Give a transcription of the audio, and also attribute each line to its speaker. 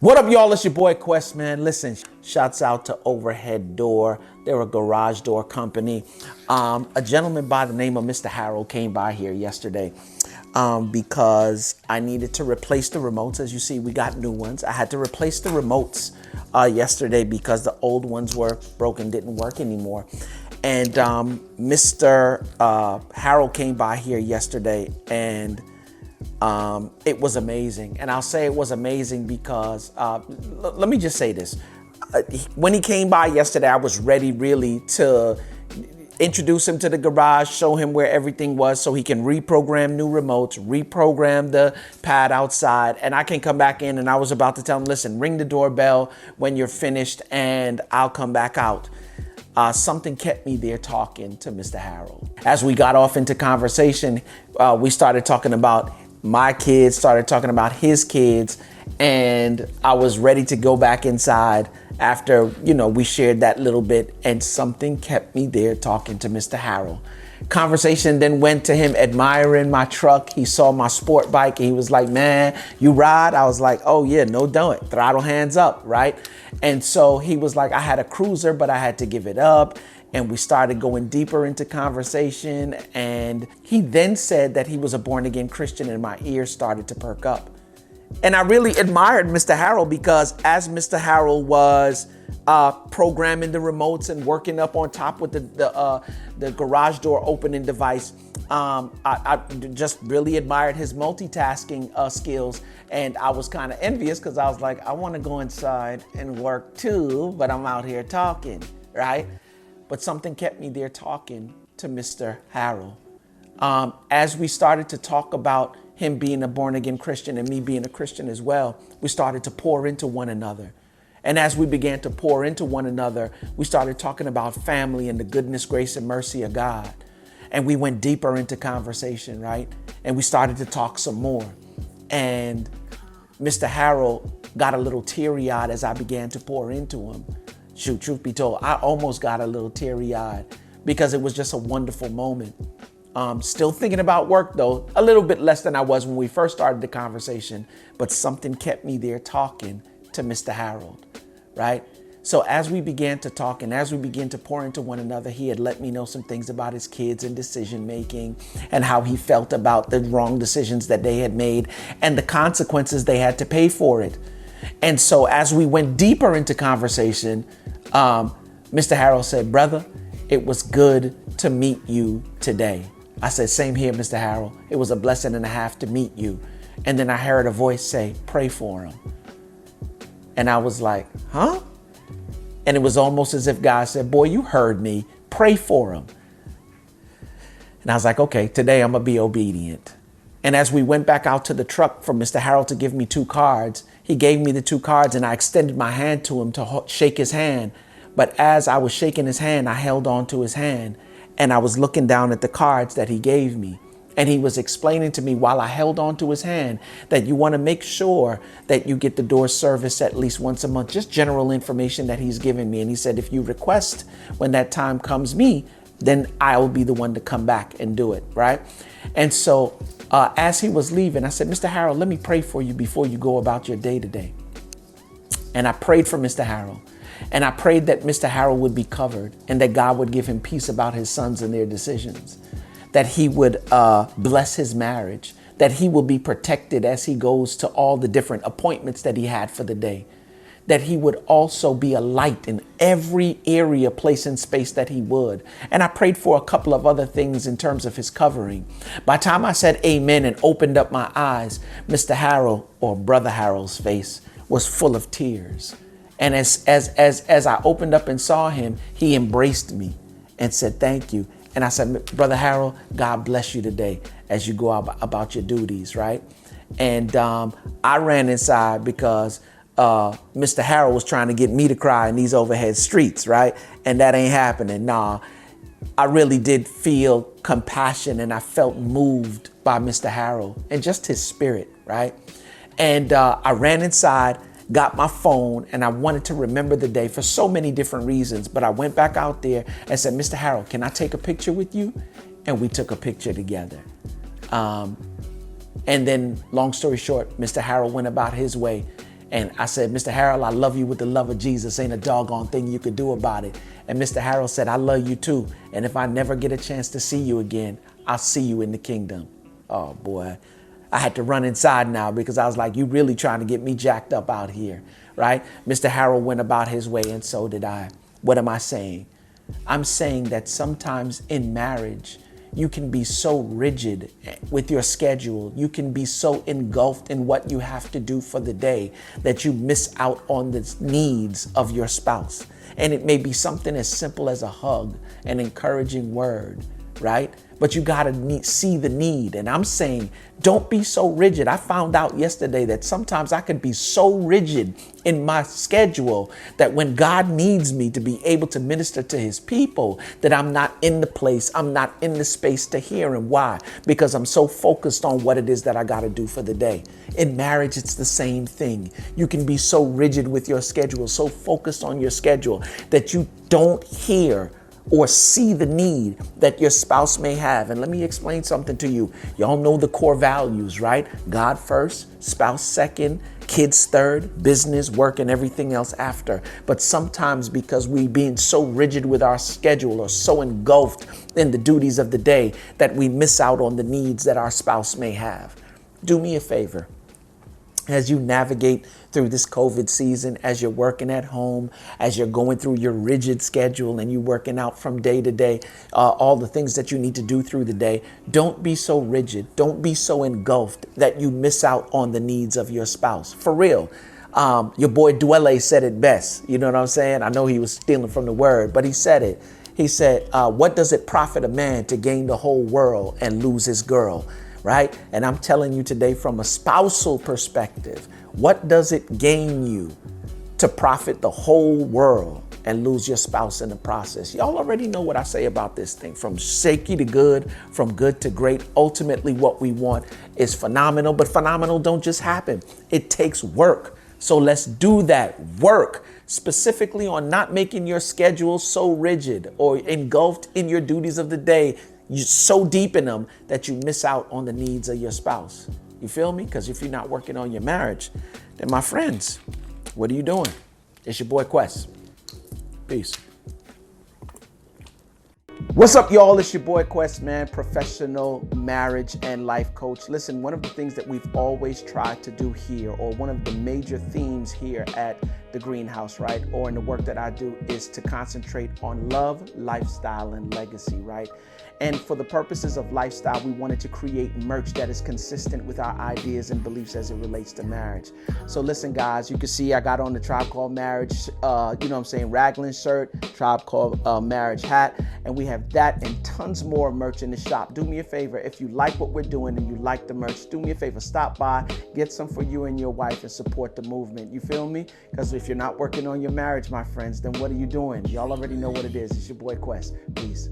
Speaker 1: What up, y'all? It's your boy Quest, man. Listen, shouts out to Overhead Door. They're a garage door company. A gentleman by the name of Mr. Harold came by here yesterday because I needed to replace the remotes. As you see, we got new ones. I had to replace the remotes yesterday because the old ones were broken, didn't work anymore. And Mr. Harold came by here yesterday, and it was amazing. And I'll say it was amazing because, let me just say this. When he came by yesterday, I was ready really to introduce him to the garage, show him where everything was so he can reprogram new remotes, reprogram the pad outside, and I can come back in. And I was about to tell him, listen, ring the doorbell when you're finished and I'll come back out. Something kept me there talking to Mr. Harold. As we got off into conversation, we started talking about my kids, started talking about his kids, and I was ready to go back inside after, we shared that little bit, and something kept me there talking to Mr. Harold. Conversation then went to him admiring my truck. He saw my sport bike and he was like, man, you ride? I was like, oh yeah, no do it. Throttle hands up, right? And so he was like, I had a cruiser, but I had to give it up. And we started going deeper into conversation. And he then said that he was a born again Christian, and my ears started to perk up. And I really admired Mr. Harold because as Mr. Harold was programming the remotes and working up on top with the garage door opening device, I just really admired his multitasking skills. And I was kind of envious because I was like, I want to go inside and work too, but I'm out here talking, right? But something kept me there talking to Mr. Harold. As we started to talk about him being a born again Christian and me being a Christian as well, we started to pour into one another. And as we began to pour into one another, we started talking about family and the goodness, grace, and mercy of God. And we went deeper into conversation, right? And we started to talk some more. And Mr. Harold got a little teary-eyed as I began to pour into him. Shoot, truth be told, I almost got a little teary-eyed because it was just a wonderful moment. Still thinking about work though, a little bit less than I was when we first started the conversation, but something kept me there talking to Mr. Harold, right? So as we began to talk and as we began to pour into one another, he had let me know some things about his kids and decision making and how he felt about the wrong decisions that they had made and the consequences they had to pay for it. And so as we went deeper into conversation, Mr. Harold said, brother, it was good to meet you today. I said, same here, Mr. Harold. It was a blessing and a half to meet you. And then I heard a voice say, pray for him. And I was like, huh? And it was almost as if God said, boy, you heard me. Pray for him. And I was like, okay, today I'm going to be obedient. And as we went back out to the truck for Mr. Harold to give me 2 cards, he gave me the 2 cards and I extended my hand to him to shake his hand. But as I was shaking his hand, I held on to his hand and I was looking down at the cards that he gave me. And he was explaining to me while I held on to his hand that you want to make sure that you get the door service at least once a month, just general information that he's given me. And he said, if you request when that time comes me, then I will be the one to come back and do it, right? And so as he was leaving, I said, Mr. Harold, let me pray for you before you go about your day today. And I prayed for Mr. Harold. And I prayed that Mr. Harold would be covered and that God would give him peace about his sons and their decisions, that he would bless his marriage, that he will be protected as he goes to all the different appointments that he had for the day, that he would also be a light in every area, place, and space that he would. And I prayed for a couple of other things in terms of his covering. By the time I said amen and opened up my eyes, Mr. Harold, or Brother Harold's face, was full of tears. And as I opened up and saw him, he embraced me and said, thank you. And I said, Brother Harold, God bless you today as you go about your duties, right? And I ran inside because Mr. Harold was trying to get me to cry in these overhead streets, right? And that ain't happening. Nah, I really did feel compassion and I felt moved by Mr. Harold and just his spirit, right? And I ran inside, got my phone, and I wanted to remember the day for so many different reasons. But I went back out there and said, Mr. Harold, can I take a picture with you? And we took a picture together. And then long story short, Mr. Harold went about his way And I said, Mr. Harold, I love you with the love of Jesus. Ain't a doggone thing you could do about it. And Mr. Harold said, I love you too. And if I never get a chance to see you again, I'll see you in the kingdom. Oh boy, I had to run inside now because I was like, you really trying to get me jacked up out here, right? Mr. Harold went about his way and so did I. What am I saying? I'm saying that sometimes in marriage, you can be so rigid with your schedule. You can be so engulfed in what you have to do for the day that you miss out on the needs of your spouse. And it may be something as simple as a hug, an encouraging word, right? But you got to see the need. And I'm saying, don't be so rigid. I found out yesterday that sometimes I could be so rigid in my schedule that when God needs me to be able to minister to his people, that I'm not in the place, I'm not in the space to hear him. Why? Because I'm so focused on what it is that I got to do for the day. In marriage, it's the same thing. You can be so rigid with your schedule, so focused on your schedule that you don't hear or see the need that your spouse may have. And let me explain something to you. Y'all know the core values, right? God first, spouse second, kids third, business, work, and everything else after. But sometimes because we being so rigid with our schedule or so engulfed in the duties of the day that we miss out on the needs that our spouse may have. Do me a favor. As you navigate through this COVID season, as you're working at home, as you're going through your rigid schedule and you're working out from day to day, all the things that you need to do through the day, don't be so rigid. Don't be so engulfed that you miss out on the needs of your spouse. For real. Your boy Dwelle said it best. You know what I'm saying? I know he was stealing from the word, but he said it. He said, what does it profit a man to gain the whole world and lose his girl? Right? And I'm telling you today from a spousal perspective, what does it gain you to profit the whole world and lose your spouse in the process? Y'all already know what I say about this thing. From shaky to good, from good to great. Ultimately, what we want is phenomenal, but phenomenal don't just happen. It takes work. So let's do that work, specifically on not making your schedule so rigid or engulfed in your duties of the day. You're so deep in them that you miss out on the needs of your spouse. You feel me? Because if you're not working on your marriage, then my friends, what are you doing? It's your boy Quest. Peace. What's up, y'all? It's your boy Quest, man, professional marriage and life coach. Listen, one of the things that we've always tried to do here, or one of the major themes here at the Greenhouse, right, or in the work that I do, is to concentrate on love, lifestyle, and legacy, right? And for the purposes of lifestyle, we wanted to create merch that is consistent with our ideas and beliefs as it relates to marriage. So listen, guys, you can see I got on the Tribe Called Marriage, raglan shirt, Tribe Called Marriage hat, and we have that and tons more merch in the shop. Do me a favor, if you like what we're doing and you like the merch, do me a favor, stop by, get some for you and your wife and support the movement. You feel me? Because if you're not working on your marriage, my friends, then what are you doing? Y'all already know what it is. It's your boy Quest. Peace.